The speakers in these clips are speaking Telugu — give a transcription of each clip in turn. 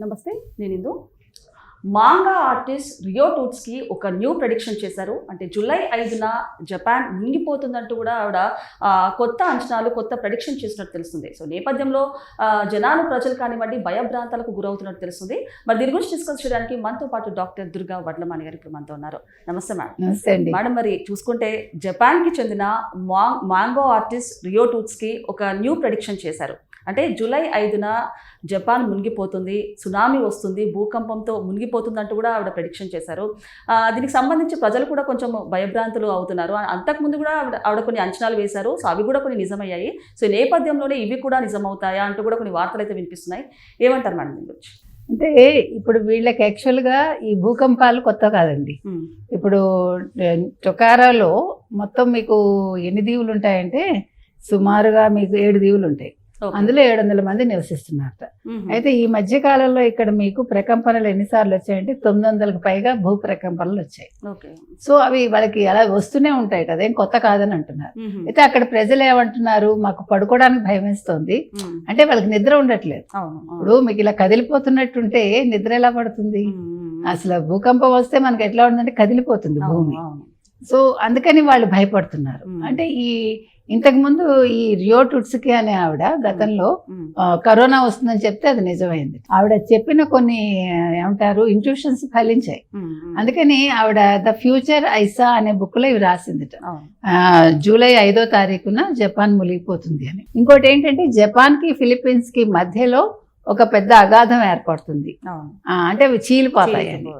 నమస్తే, నేను ఇందు. మాంగా ఆర్టిస్ట్ రియో టూట్స్కి ఒక న్యూ ప్రెడిక్షన్ చేశారు. అంటే జూలై 5న జపాన్ మునిగిపోతుందంటూ కూడా ఆవిడ కొత్త అంచనాలు, కొత్త ప్రెడిక్షన్ చేసినట్టు తెలుస్తుంది. సో నేపథ్యంలో జనాలు, ప్రజలు కానివ్వండి, భయభ్రాంతాలకు గురవుతున్నట్టు తెలుస్తుంది. మరి దీని గురించి డిస్కస్ చేయడానికి మనతో పాటు డాక్టర్ దుర్గా వడ్లమాని గారు ఇప్పుడు మనతో ఉన్నారు. నమస్తే మేడం. నమస్తే అండి మేడం, మరి చూసుకుంటే జపాన్కి చెందిన మాంగో ఆర్టిస్ట్ రియో టూట్స్కి ఒక న్యూ ప్రెడిక్షన్ చేశారు. అంటే జూలై 5న జపాన్ మునిగిపోతుంది, సునామీ వస్తుంది, భూకంపంతో మునిగిపోతుంది అంటూ కూడా ఆవిడ ప్రెడిక్షన్ చేశారు. దీనికి సంబంధించి ప్రజలు కూడా కొంచెం భయభ్రాంతులు అవుతున్నారు. అంతకుముందు కూడా ఆవిడ కొన్ని అంచనాలు వేశారు. సో అవి కూడా కొన్ని నిజమయ్యాయి. సో ఈ నేపథ్యంలోనే ఇవి కూడా నిజమవుతాయా అంటూ కూడా కొన్ని వార్తలు అయితే వినిపిస్తున్నాయి. ఏమంటారు మేడం దీని గురించి? అంటే ఇప్పుడు వీళ్ళకి యాక్చువల్గా ఈ భూకంపాలు కొత్త కాదండి. ఇప్పుడు టొకారాలో మొత్తం మీకు ఎన్ని దీవులు ఉంటాయంటే సుమారుగా మీకు 7 దీవులు ఉంటాయి. అందులో 700 మంది నివసిస్తున్నారట. అయితే ఈ మధ్య కాలంలో ఇక్కడ మీకు ప్రకంపనలు ఎన్నిసార్లు వచ్చాయంటే 900కు పైగా భూ ప్రకంపనలు వచ్చాయి. సో అవి వాళ్ళకి అలా వస్తూనే ఉంటాయి, అదేం కొత్త కాదని అంటున్నారు. అయితే అక్కడ ప్రజలు ఏమంటున్నారు, మాకు పడుకోవడానికి భయం వేస్తుంది అంటే వాళ్ళకి నిద్ర ఉండట్లేదు. ఇప్పుడు మీకు ఇలా కదిలిపోతున్నట్టుంటే నిద్ర ఎలా పడుతుంది? అసలు భూకంపం వస్తే మనకి ఎట్లా ఉందంటే కదిలిపోతుంది భూమి. సో అందుకని వాళ్ళు భయపడుతున్నారు. అంటే ఇంతకు ముందు ఈ రియో టూట్స్కి అనే ఆవిడ గతంలో కరోనా వస్తుందని చెప్తే అది నిజమైంది. ఆవిడ చెప్పిన కొన్ని ఏమంటారు ఇంట్యూషన్స్ ఫలించాయి. అందుకని ఆవిడ ద ఫ్యూచర్ ఐసా అనే బుక్ లో ఇవి రాసిందిట. జూలై 5వ తారీఖున జపాన్ మునిగిపోతుంది అని. ఇంకోటి ఏంటంటే జపాన్ కి ఫిలిప్పీన్స్ కి మధ్యలో ఒక పెద్ద అగాధం ఏర్పడుతుంది, అంటే అవి చీలిపోతాయని.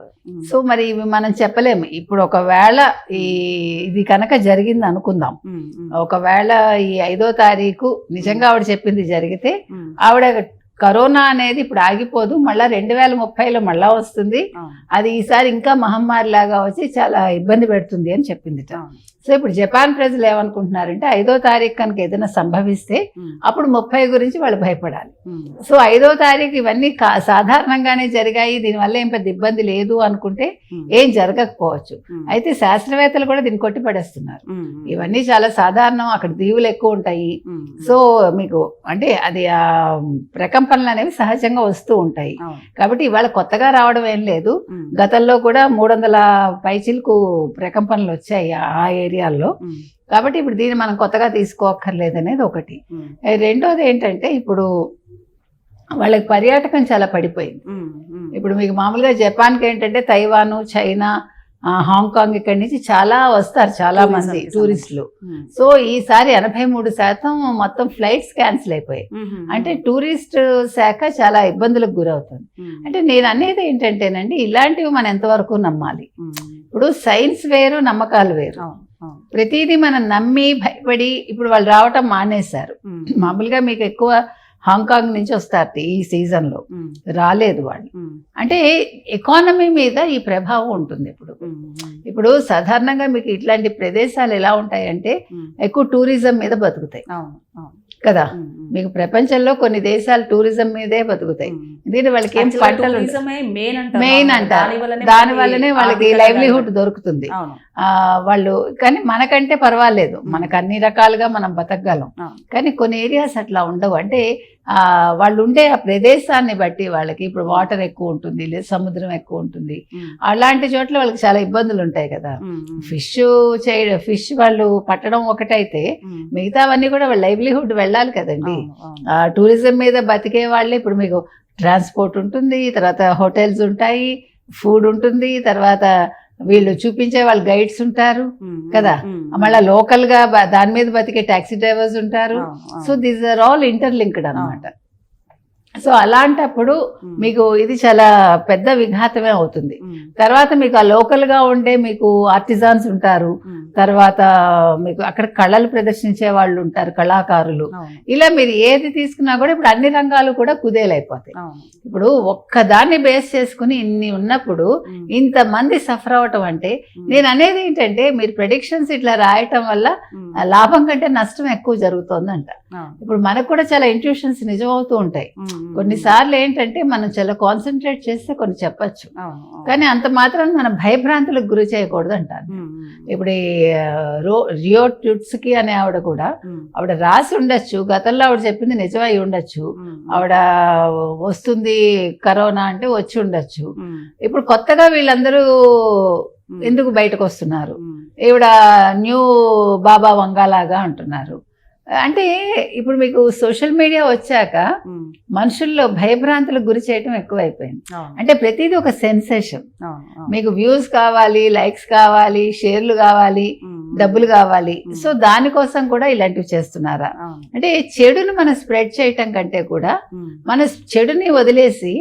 సో మరి ఇవి మనం చెప్పలేము. ఇప్పుడు ఒకవేళ ఇది కనుక జరిగింది అనుకుందాం, ఒకవేళ ఈ 5వ తారీఖు నిజంగా ఆవిడ చెప్పింది జరిగితే ఆవిడ కరోనా అనేది ఇప్పుడు ఆగిపోదు, మళ్ళా 2030లో మళ్ళా వస్తుంది. అది ఈసారి ఇంకా మహమ్మారి లాగా వచ్చి చాలా ఇబ్బంది పెడుతుంది అని చెప్పింది. సో ఇప్పుడు జపాన్ ప్రజలు ఏమనుకుంటున్నారంటే 5వ తారీఖు కనుక ఏదైనా సంభవిస్తే అప్పుడు 30 గురించి వాళ్ళు భయపడాలి. సో 5వ తారీఖు ఇవన్నీ సాధారణంగానే జరిగాయి, దీనివల్ల ఏం పెద్ద ఇబ్బంది లేదు అనుకుంటే ఏం జరగకపోవచ్చు. అయితే శాస్త్రవేత్తలు కూడా దీన్ని కొట్టిపడేస్తున్నారు. ఇవన్నీ చాలా సాధారణం, అక్కడ దీవులు ఎక్కువ ఉంటాయి. సో మీకు అంటే అది ప్రకంపనలు అనేవి సహజంగా వస్తూ ఉంటాయి. కాబట్టి ఇవాళ కొత్తగా రావడం ఏం లేదు. గతంలో కూడా 300 పైచిలకు ప్రకంపనలు వచ్చాయి ఆ ఏరియాల్లో. కాబట్టి ఇప్పుడు దీన్ని మనం కొత్తగా తీసుకోక్కర్లేదు అనేది ఒకటి. రెండోది ఏంటంటే ఇప్పుడు వాళ్ళకి పర్యాటకం చాలా పడిపోయింది. ఇప్పుడు మీకు మామూలుగా జపాన్కి ఏంటంటే తైవాను, చైనా, హాంకాంగ్ ఇక్కడి నుంచి చాలా వస్తారు, చాలా మంది టూరిస్టులు. సో ఈసారి 83% మొత్తం ఫ్లైట్స్ క్యాన్సిల్ అయిపోయాయి. అంటే టూరిస్ట్ శాఖ చాలా ఇబ్బందులకు గురవుతుంది. అంటే నేను అనేది ఏంటంటేనండి, ఇలాంటివి మనం ఎంతవరకు నమ్మాలి? ఇప్పుడు సైన్స్ వేరు, నమ్మకాలు వేరు. ప్రతిదీ మనం నమ్మి భయపడి ఇప్పుడు వాళ్ళు రావటం మానేశారు. మామూలుగా మీకు ఎక్కువ హాంకాంగ్ నుంచి వస్తారు ఈ సీజన్లో, రాలేదు వాళ్ళు. అంటే ఎకానమీ మీద ఈ ప్రభావం ఉంటుంది. ఇప్పుడు సాధారణంగా మీకు ఇట్లాంటి ప్రదేశాలు ఎలా ఉంటాయంటే ఎక్కువ టూరిజం మీద బతుకుతాయి కదా. మీకు ప్రపంచంలో కొన్ని దేశాలు టూరిజం మీదే బతుకుతాయి. ఎందుకంటే వాళ్ళకి ఏం పంటలు మెయిన్ అంటారు, దాని వల్లనే వాళ్ళకి లైవ్లీహుడ్ దొరుకుతుంది. వాళ్ళు కానీ మనకంటే పర్వాలేదు, మనకు అన్ని రకాలుగా మనం బతకగలం. కానీ కొన్ని ఏరియాస్ అట్లా ఉండవు. అంటే వాళ్ళు ఉండే ఆ ప్రదేశాన్ని బట్టి వాళ్ళకి ఇప్పుడు వాటర్ ఎక్కువ ఉంటుంది, లేదా సముద్రం ఎక్కువ ఉంటుంది. అలాంటి చోట్ల వాళ్ళకి చాలా ఇబ్బందులు ఉంటాయి కదా. ఫిష్ వాళ్ళు పట్టడం ఒకటైతే మిగతావన్నీ కూడా వాళ్ళ లైవ్లీహుడ్ వెళ్ళాలి కదండి. టూరిజం మీద బతికే వాళ్ళే. ఇప్పుడు మీకు ట్రాన్స్పోర్ట్ ఉంటుంది, తర్వాత హోటల్స్ ఉంటాయి, ఫుడ్ ఉంటుంది, తర్వాత వీళ్ళు చూపించే వాళ్ళు గైడ్స్ ఉంటారు కదా, మళ్ళీ లోకల్ గా దాని మీద బతికే టాక్సీ డ్రైవర్స్ ఉంటారు. So these are all interlinked అన్నమాట. సో అలాంటప్పుడు మీకు ఇది చాలా పెద్ద విఘాతమే అవుతుంది. తర్వాత మీకు ఆ లోకల్ గా ఉండే మీకు ఆర్టిజాన్స్ ఉంటారు, తర్వాత మీకు అక్కడ కళలు ప్రదర్శించే వాళ్ళు ఉంటారు, కళాకారులు. ఇలా మీరు ఏది తీసుకున్నా కూడా ఇప్పుడు అన్ని రంగాలు కూడా కుదేలైపోతాయి. ఇప్పుడు ఒక్కదాన్ని బేస్ చేసుకుని ఇన్ని ఉన్నప్పుడు ఇంతమంది సఫర్ అవటం అంటే, నేను అనేది ఏంటంటే మీరు ప్రెడిక్షన్స్ ఇట్లా రాయటం వల్ల లాభం కంటే నష్టం ఎక్కువ జరుగుతోందంట. ఇప్పుడు మనకు కూడా చాలా ఇంట్యూషన్స్ నిజమవుతూ ఉంటాయి. కొన్నిసార్లు ఏంటంటే మనం చాలా కాన్సన్ట్రేట్ చేస్తే కొన్ని చెప్పచ్చు, అవును, అవును. కానీ అంత మాత్రం మనం భయభ్రాంతులకు గురి చేయకూడదు అంటాను. ఇప్పుడు ఈ రియో ట్యూట్స్కి అనే ఆవిడ కూడా ఆవిడ రాసి ఉండొచ్చు, గతంలో ఆవిడ చెప్పింది నిజమై ఉండొచ్చు, ఆవిడ వస్తుంది కరోనా అంటే వచ్చి ఉండొచ్చు. ఇప్పుడు కొత్తగా వీళ్ళందరూ ఎందుకు బయటకు వస్తున్నారు, ఈవిడ న్యూ బాబా వంగాలాగా అంటున్నారు. అంటే ఇప్పుడు మీకు సోషల్ మీడియా వచ్చాక మనుషుల్లో భయభ్రాంతులకు గురి చేయటం ఎక్కువైపోయింది. అంటే ప్రతిదీ ఒక సెన్సేషన్. మీకు వ్యూస్ కావాలి, లైక్స్ కావాలి, షేర్లు కావాలి, డబ్బులు కావాలి. సో దానికోసం కూడా ఇలాంటివి చేస్తున్నారా? అంటే చెడును మనం స్ప్రెడ్ చేయటం కంటే కూడా మన చెడుని వదిలేసి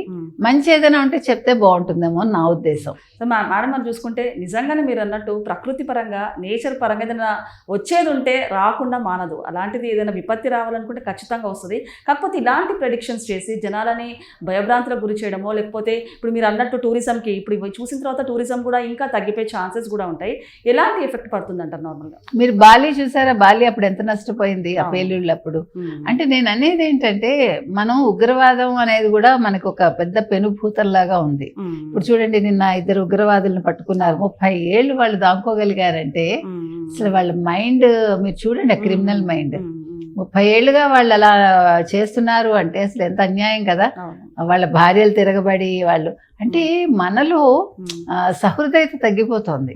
మంచి ఏదైనా ఉంటే చెప్తే బాగుంటుందేమో అని నా ఉద్దేశం. మేడం మనం చూసుకుంటే నిజంగానే మీరు అన్నట్టు ప్రకృతి పరంగా, నేచర్ పరంగా ఏదైనా వచ్చేది ఉంటే రాకుండా మానదు. అలాంటిది ఏదైనా విపత్తి రావాలనుకుంటే ఖచ్చితంగా వస్తుంది. కాకపోతే ఇలాంటి ప్రెడిక్షన్స్ చేసి జనాలని భయభ్రాంతులకు గురి చేయడమో, లేకపోతే ఇప్పుడు మీరు అన్నట్టు టూరిజంకి ఇప్పుడు ఇవి చూసిన తర్వాత టూరిజం కూడా ఇంకా తగ్గిపోయే ఛాన్సెస్ కూడా ఉంటాయి. ఎలాంటి ఎఫెక్ట్ పడుతుంది అంటారు నార్మల్గా? మీరు బాలి చూసారా? బాలి అప్పుడు ఎంత నష్టపోయింది ఆ పేలుళ్ళు అప్పుడు. అంటే నేను అనేది ఏంటంటే మనం ఉగ్రవాదం అనేది కూడా మనకు ఒక పెద్ద పెనుభూతంలాగా ఉంది. ఇప్పుడు చూడండి, నిన్న 2 ఉగ్రవాదులను పట్టుకున్నారు. 30 ఏళ్ళు వాళ్ళు దాక్కోగలిగారంటే అసలు వాళ్ళ మైండ్ మీరు చూడండి, క్రిమినల్ మైండ్. 30 ఏళ్ళుగా వాళ్ళు అలా చేస్తున్నారు అంటే అసలు ఎంత అన్యాయం కదా. వాళ్ళ భార్యలు తిరగబడి వాళ్ళు అంటే మనలో సహృదయత తగ్గిపోతుంది.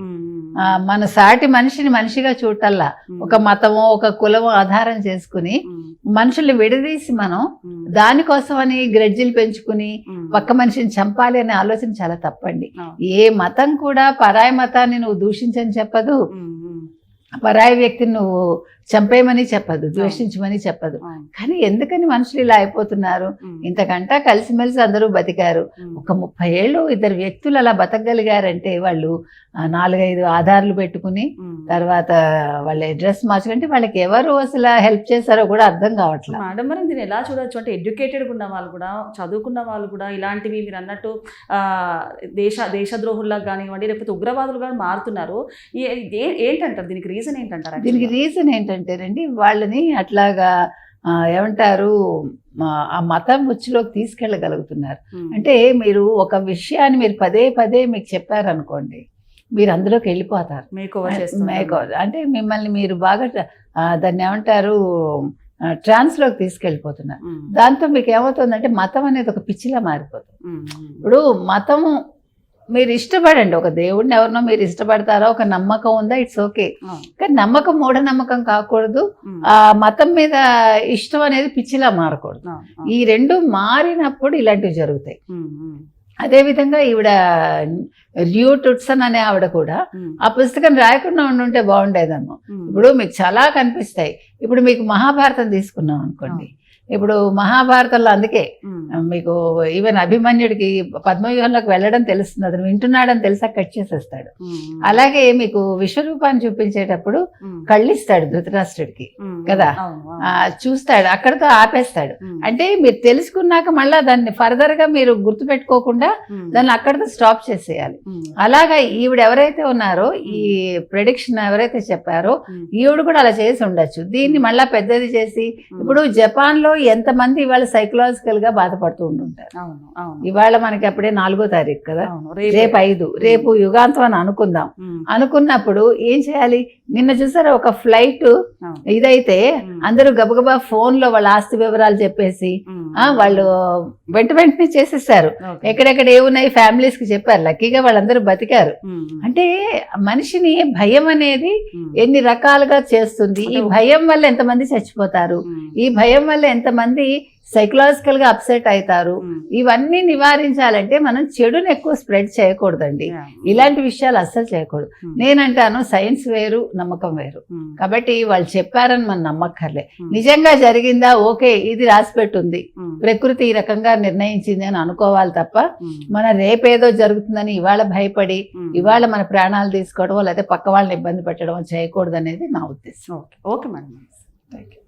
మన సాటి మనిషిని మనిషిగా చూడటల్లా ఒక మతమో ఒక కులమో ఆధారం చేసుకుని మనుషుల్ని విడదీసి మనం దానికోసమని గ్రెడ్జిలు పెంచుకుని పక్క మనిషిని చంపాలి అనే ఆలోచన చాలా తప్పండి. ఏ మతం కూడా పరాయి మతాన్ని నువ్వు దూషించని చెప్పదు, పరాయి వ్యక్తిని నువ్వు చంపేయమని చెప్పదు, ద్వేషించమని చెప్పదు. కానీ ఎందుకని మనుషులు ఇలా అయిపోతున్నారు? ఇంతకంటా కలిసిమెలిసి అందరూ బతికారు. ఒక 30 ఏళ్ళు 2 వ్యక్తులు అలా బతకగలిగారంటే వాళ్ళు 4-5 ఆధార్లు పెట్టుకుని తర్వాత వాళ్ళ అడ్రస్ మార్చుకుంటే వాళ్ళకి ఎవరు అసలు హెల్ప్ చేశారో కూడా అర్థం కావట్లేదు. మేడం మరి దీన్ని ఎలా చూడొచ్చు అంటే ఎడ్యుకేటెడ్గా ఉన్న వాళ్ళు కూడా, చదువుకున్న వాళ్ళు కూడా ఇలాంటివి మీరు అన్నట్టు దేశద్రోహుల్లా కానివ్వండి, లేకపోతే ఉగ్రవాదులు కానీ మారుతున్నారు. ఏంటంటారు దీనికి రీజన్ ఏంటంటారు? దీనికి రీజన్ ఏంటంటేనండి, వాళ్ళని అట్లాగా ఏమంటారు ఆ మతం ఉచ్చులోకి తీసుకెళ్ళగలుగుతున్నారు. అంటే మీరు ఒక విషయాన్ని మీరు పదే పదే మీకు చెప్పారనుకోండి, మీరు అందులోకి వెళ్ళిపోతారు. మేకోవర్ అంటే మిమ్మల్ని మీరు బాగా దాన్ని ఏమంటారు ట్రాన్స్లోకి తీసుకెళ్ళిపోతున్నారు. దాంతో మీకు ఏమవుతుందంటే మతం అనేది ఒక పిచ్చిలా మారిపోతుంది. ఇప్పుడు మతము మీరు ఇష్టపడండి, ఒక దేవుడిని ఎవరినో మీరు ఇష్టపడతారో, ఒక నమ్మకం ఉందా, ఇట్స్ ఓకే. కానీ నమ్మకం మూఢనమ్మకం కాకూడదు. ఆ మతం మీద ఇష్టం అనేది పిచ్చిలా మారకూడదు. ఈ 2 మారినప్పుడు ఇలాంటివి జరుగుతాయి. అదేవిధంగా ఈవిడ రియో ట్యూట్సన్ అనే ఆవిడ కూడా ఆ పుస్తకం రాయకుండా ఉండుంటే బాగుండేదమ్మో. ఇప్పుడు మీకు చాలా కనిపిస్తాయి. ఇప్పుడు మీకు మహాభారతం తీసుకున్నాం అనుకోండి, ఇప్పుడు మహాభారతంలో అందుకే మీకు ఈవెన్ అభిమన్యుడికి పద్మవ్యూహంలోకి వెళ్ళడం తెలుస్తుంది, అతను వింటున్నాడని తెలిసా కట్ చేసేస్తాడు. అలాగే మీకు విశ్వరూపాన్ని చూపించేటప్పుడు కళ్ళిస్తాడు ధృతరాష్ట్రుడికి కదా, చూస్తాడు, అక్కడితో ఆపేస్తాడు. అంటే మీరు తెలుసుకున్నాక మళ్ళా దాన్ని ఫర్దర్ గా మీరు గుర్తుపెట్టుకోకుండా దాన్ని అక్కడితో స్టాప్ చేసేయాలి. అలాగా ఈవిడ ఎవరైతే ఉన్నారో, ఈ ప్రెడిక్షన్ ఎవరైతే చెప్పారో ఈవిడ కూడా అలా చేసి ఉండొచ్చు. దీన్ని మళ్ళా పెద్దది చేసి ఇప్పుడు జపాన్ లో ఎంతమంది ఇవాళ సైకలాజికల్ గా బాధపడుతూ ఉంటుంటారు. ఇవాళ మనకి అప్పుడే 4వ తారీఖు కదా, రేపు 5, రేపు యుగాంతం అని అనుకుందాం. అనుకున్నప్పుడు ఏం చేయాలి? నిన్న చూసారా ఒక ఫ్లైట్ ఇదైతే అందరూ గబగబా ఫోన్ లో వాళ్ళ ఆస్తి వివరాలు చెప్పేసి వాళ్ళు వెంటనే చేసేసారు. ఎక్కడెక్కడ ఏమున్నాయి ఫ్యామిలీస్ కి చెప్పారు. లక్కీగా వాళ్ళందరూ బతికారు. అంటే మనిషిని భయం అనేది ఎన్ని రకాలుగా చేస్తుంది. ఈ భయం వల్ల ఎంతమంది చచ్చిపోతారు, ఈ భయం వల్ల ఎంతమంది సైకలాజికల్ గా అప్సెట్ అవుతారు. ఇవన్నీ నివారించాలంటే మనం చెడుని ఎక్కువ స్ప్రెడ్ చేయకూడదండి. ఇలాంటి విషయాలు అస్సలు చేయకూడదు. నేనంటాను సైన్స్ వేరు, నమ్మకం వేరు. కాబట్టి వాళ్ళు చెప్పారని మనం నమ్మక్కర్లే. నిజంగా జరిగిందా, ఓకే ఇది రాసిపెట్టుంది, ప్రకృతి ఈ రకంగా నిర్ణయించింది అని అనుకోవాలి తప్ప మన రేపేదో జరుగుతుందని ఇవాళ భయపడి ఇవాళ మన ప్రాణాలు తీసుకోవడం లేకపోతే పక్క వాళ్ళని ఇబ్బంది పెట్టడం చేయకూడదు అనేది నా ఉద్దేశం. Okay madam, thank you.